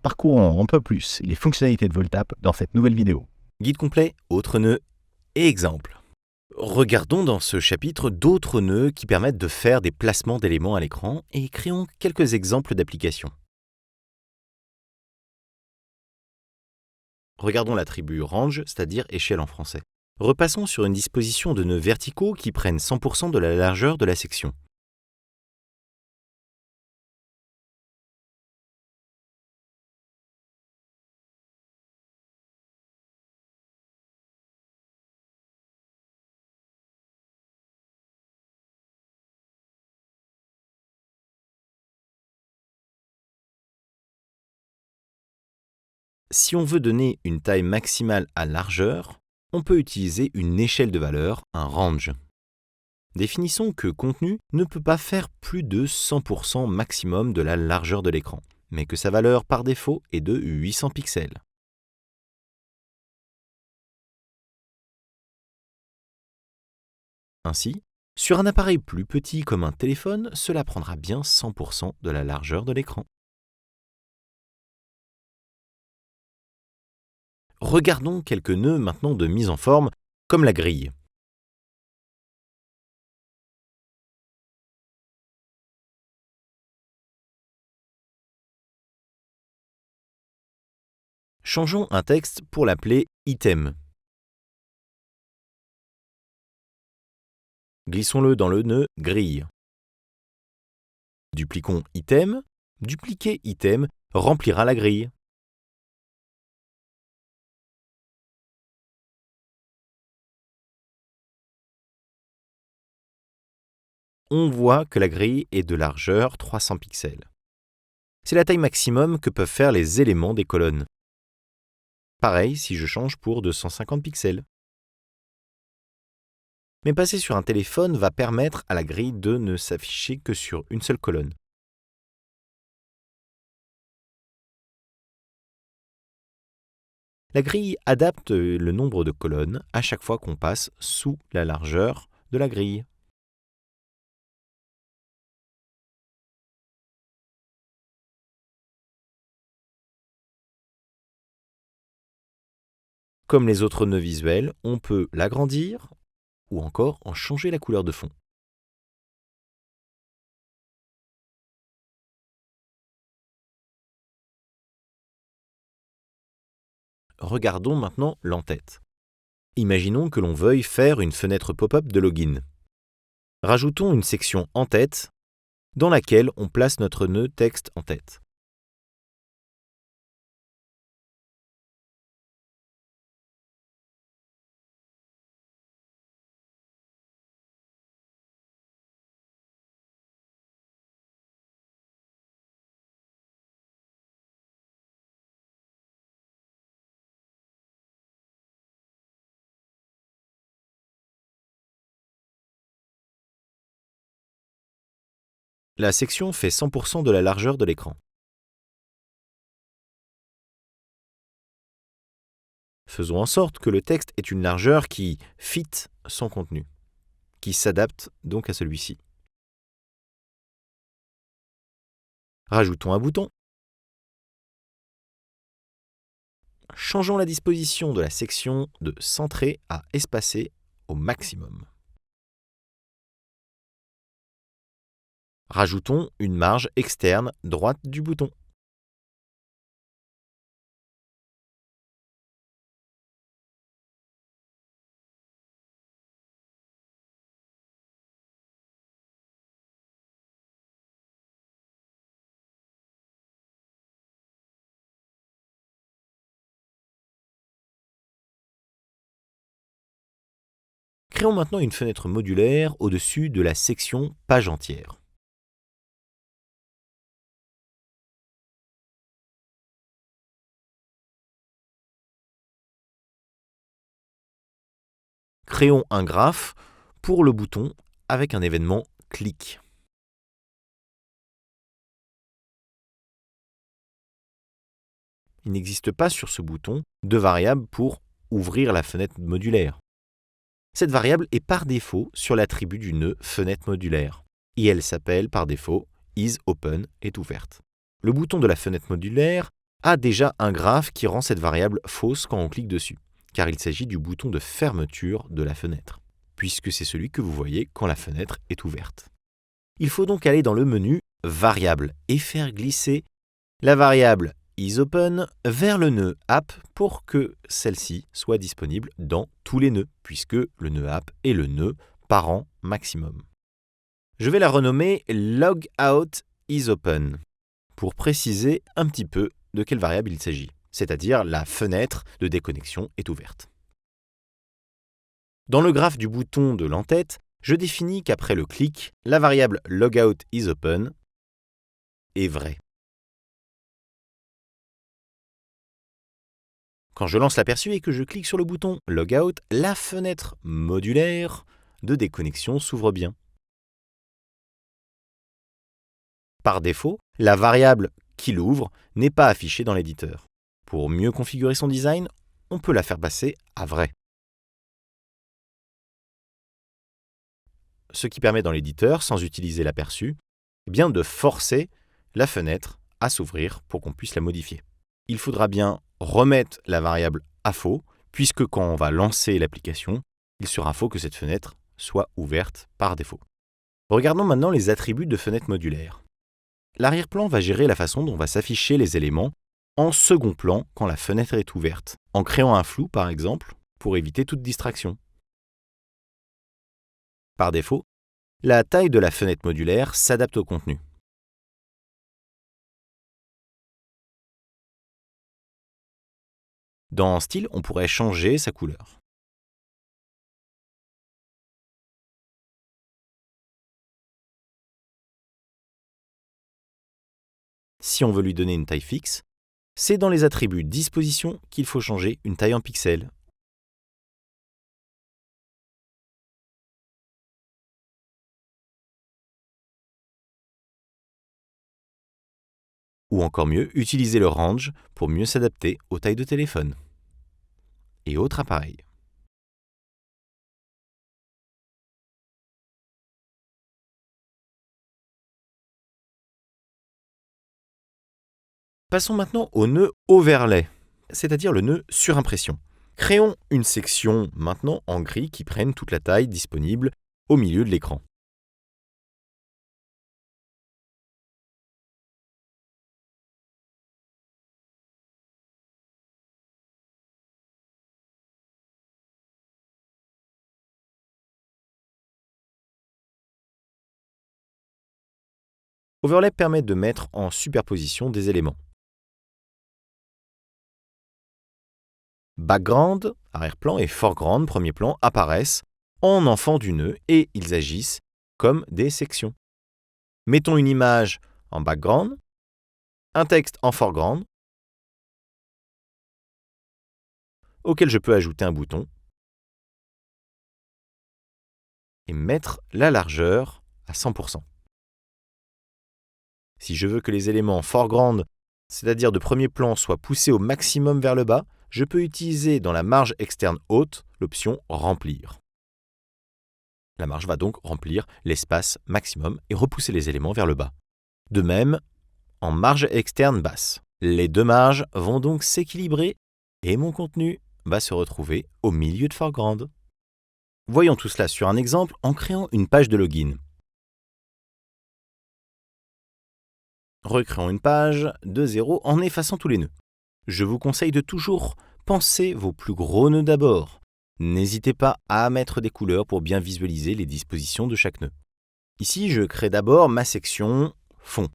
Parcourons un peu plus les fonctionnalités de Voltap dans cette nouvelle vidéo. Guide complet, autres nœuds et exemples. Regardons dans ce chapitre d'autres nœuds qui permettent de faire des placements d'éléments à l'écran et créons quelques exemples d'applications. Regardons l'attribut range, c'est-à-dire échelle en français. Repassons sur une disposition de nœuds verticaux qui prennent 100% de la largeur de la section. Si on veut donner une taille maximale à largeur, on peut utiliser une échelle de valeurs, un range. Définissons que contenu ne peut pas faire plus de 100% maximum de la largeur de l'écran, mais que sa valeur par défaut est de 800 pixels. Ainsi, sur un appareil plus petit comme un téléphone, cela prendra bien 100% de la largeur de l'écran. Regardons quelques nœuds maintenant de mise en forme, comme la grille. Changeons un texte pour l'appeler item. Glissons-le dans le nœud grille. Dupliquons item. Dupliquer item remplira la grille. On voit que la grille est de largeur 300 pixels. C'est la taille maximum que peuvent faire les éléments des colonnes. Pareil si je change pour 250 pixels. Mais passer sur un téléphone va permettre à la grille de ne s'afficher que sur une seule colonne. La grille adapte le nombre de colonnes à chaque fois qu'on passe sous la largeur de la grille. Comme les autres nœuds visuels, on peut l'agrandir ou encore en changer la couleur de fond. Regardons maintenant l'entête. Imaginons que l'on veuille faire une fenêtre pop-up de login. Rajoutons une section en-tête dans laquelle on place notre nœud texte en tête. La section fait 100% de la largeur de l'écran. Faisons en sorte que le texte ait une largeur qui fit son contenu, qui s'adapte donc à celui-ci. Rajoutons un bouton. Changeons la disposition de la section de centré à espacé au maximum. Rajoutons une marge externe droite du bouton. Créons maintenant une fenêtre modulaire au-dessus de la section page entière. Créons un graphe pour le bouton avec un événement clic. Il n'existe pas sur ce bouton de variable pour ouvrir la fenêtre modulaire. Cette variable est par défaut sur l'attribut du nœud fenêtre modulaire et elle s'appelle par défaut isOpen est ouverte. Le bouton de la fenêtre modulaire a déjà un graphe qui rend cette variable fausse quand on clique dessus, car il s'agit du bouton de fermeture de la fenêtre, puisque c'est celui que vous voyez quand la fenêtre est ouverte. Il faut donc aller dans le menu « Variables » et faire glisser la variable isOpen vers le nœud app pour que celle-ci soit disponible dans tous les nœuds, puisque le nœud app est le nœud parent maximum. Je vais la renommer logout isOpen pour préciser un petit peu de quelle variable il s'agit, c'est-à-dire la fenêtre de déconnexion est ouverte. Dans le graphe du bouton de l'entête, je définis qu'après le clic, la variable logout isOpen est vraie. Quand je lance l'aperçu et que je clique sur le bouton Logout, la fenêtre modulaire de déconnexion s'ouvre bien. Par défaut, la variable qui l'ouvre n'est pas affichée dans l'éditeur. Pour mieux configurer son design, on peut la faire passer à vrai. Ce qui permet dans l'éditeur, sans utiliser l'aperçu, de forcer la fenêtre à s'ouvrir pour qu'on puisse la modifier. Il faudra bien remettre la variable à faux, puisque quand on va lancer l'application, il sera faux que cette fenêtre soit ouverte par défaut. Regardons maintenant les attributs de fenêtre modulaire. L'arrière-plan va gérer la façon dont va s'afficher les éléments en second plan quand la fenêtre est ouverte, en créant un flou par exemple, pour éviter toute distraction. Par défaut, la taille de la fenêtre modulaire s'adapte au contenu. Dans Style, on pourrait changer sa couleur. Si on veut lui donner une taille fixe, c'est dans les attributs Disposition qu'il faut changer une taille en pixels. Ou encore mieux, utiliser le range pour mieux s'adapter aux tailles de téléphone et autres appareils. Passons maintenant au nœud overlay, c'est-à-dire le nœud surimpression. Créons une section maintenant en gris qui prenne toute la taille disponible au milieu de l'écran. Overlay permet de mettre en superposition des éléments. Background, arrière-plan, et foreground, premier plan, apparaissent en enfant du nœud et ils agissent comme des sections. Mettons une image en background, un texte en foreground, auquel je peux ajouter un bouton et mettre la largeur à 100%. Si je veux que les éléments foreground, c'est-à-dire de premier plan, soient poussés au maximum vers le bas, je peux utiliser dans la marge externe haute l'option « Remplir ». La marge va donc remplir l'espace maximum et repousser les éléments vers le bas. De même, en marge externe basse. Les deux marges vont donc s'équilibrer et mon contenu va se retrouver au milieu de foreground. Voyons tout cela sur un exemple en créant une page de login. Recréons une page de 0 en effaçant tous les nœuds. Je vous conseille de toujours penser vos plus gros nœuds d'abord. N'hésitez pas à mettre des couleurs pour bien visualiser les dispositions de chaque nœud. Ici, je crée d'abord ma section fond.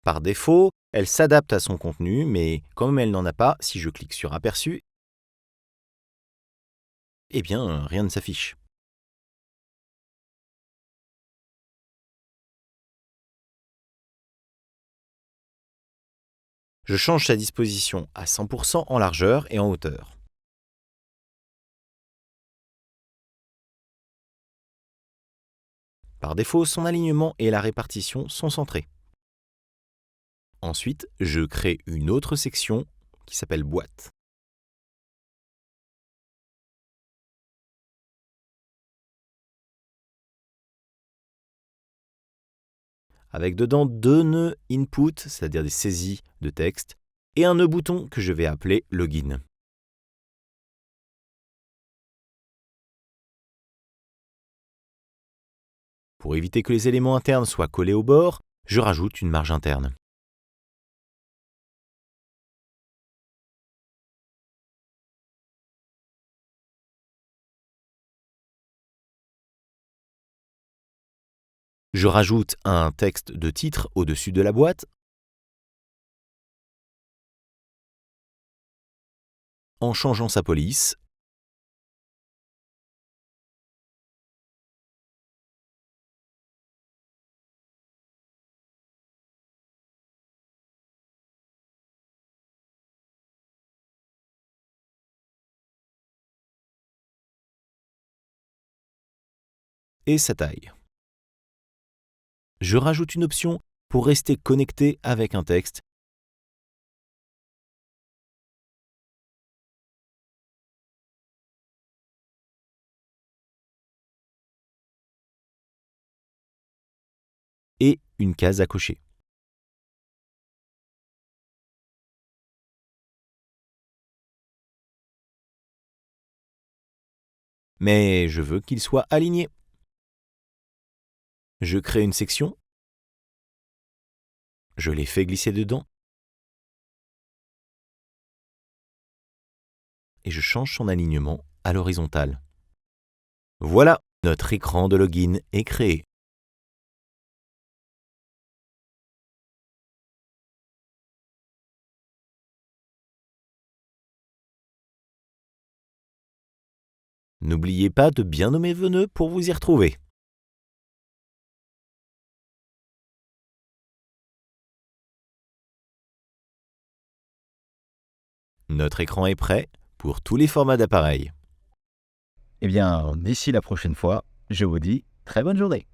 Par défaut, elle s'adapte à son contenu, mais comme elle n'en a pas, si je clique sur Aperçu, rien ne s'affiche. Je change sa disposition à 100% en largeur et en hauteur. Par défaut, son alignement et la répartition sont centrés. Ensuite, je crée une autre section qui s'appelle Boîte. avec dedans 2 nœuds input, c'est-à-dire des saisies de texte, et un nœud bouton que je vais appeler login. Pour éviter que les éléments internes soient collés au bord, je rajoute une marge interne. Je rajoute un texte de titre au-dessus de la boîte en changeant sa police. Et sa taille. Je rajoute une option pour rester connecté avec un texte. Et une case à cocher. Mais je veux qu'il soit aligné. Je crée une section. Je les fais glisser dedans. Et je change son alignement à l'horizontale. Voilà, notre écran de login est créé. N'oubliez pas de bien nommer vos nœuds pour vous y retrouver. Notre écran est prêt pour tous les formats d'appareils. Eh bien, d'ici la prochaine fois, je vous dis très bonne journée.